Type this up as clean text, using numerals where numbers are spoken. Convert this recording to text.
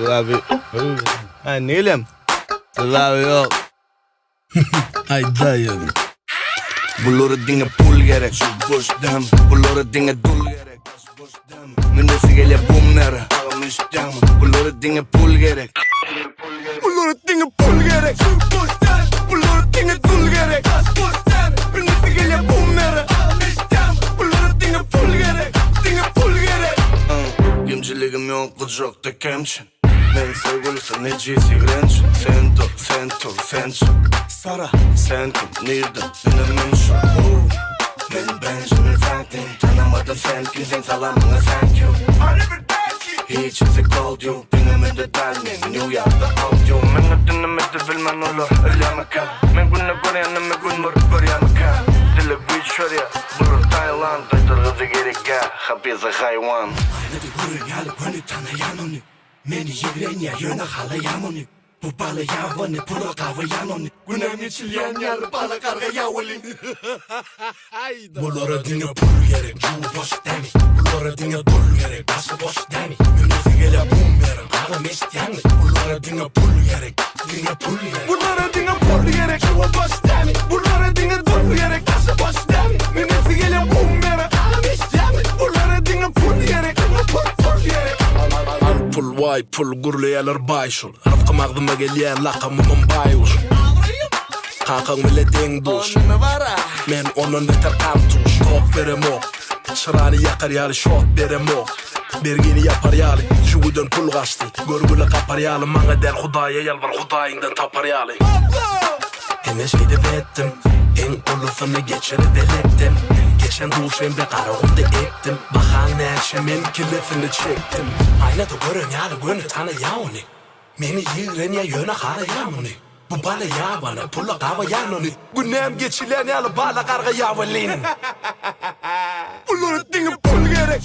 Abi. Ha Nilem. Abi yok. Ay dayım. Bulur dinge pul gerek. Şu boş dem. Bulur dinge dul gerek. Boş dem. Minnosi gele bum nere. Ağamış dem. Bulur dinge pul gerek. Bulur dinge pul gerek. Şu boş dem. Bulur dinge dul gerek. Boş dem. Minnosi gele bum nere. Ağamış dem. Bulur dinge pul gerek. Dinge pul gerek. Kimçiliğim yok kız çok da kemçin. Men sevgilisi necisi grençin. Sen Sara, sen kim, nereden, benim şu Ben Benjamin Franklin, tanımadım sen kimsin salamına thank you Hiç yüzü cold you, benim de dalmin New York'ta out you Men ödünümede bilmen olur, öyle kal Men günü koruyanım, men gün vur koruyanım kal Dili bir şuraya, bulur Tayland Daytırgızı gerek ya, hapisi hayvan Hadi buraya gel, beni tanıyan onu Meni yigren ya, yöne halayan onu Bu balı yavanı, pulu kavayan onu Günemli çilyen yarı balı karga yavalin Bunlara dinle pul gerek, cuğu boş demi Bunlara dinle dul gerek, bası boş demi Yönesi gele bum yerim, ağım isteyen Bunlara dinle pul gerek, dinle pul gerek Bunlara dinle pul gerek, cuğu boş demi Bunlara dinle dul gerek, bası boş demi Yönesi gele bum yerim, ağım isteyen Bunlara dinle pul gerek, pul gerek Al pul vay pul gurlayalar bayşul Rıfkı mağdıma geliyen lakamımın bayuş Kankan bile deng duş Men onun veter kantuş Top verem o Çırağını yakar yali şot verem o Bergeni yapar yali Şuğudan pul kaçtı Görgüle kapar yali Manga der Hudaya yalvar Hudayından tapar yali Ene şeyde vettim En kulufunu geçirip velettim Geçen duşemde karağımda ektim Bakan neşemin kilifini çektim Aynada görün yali gönü tanı yavni Meni yigren ya yöne kara yavni Bu bala yavana pula kava yanoni Günem geçilen yalı bala karga yavalin Bulur dinge pul gerek.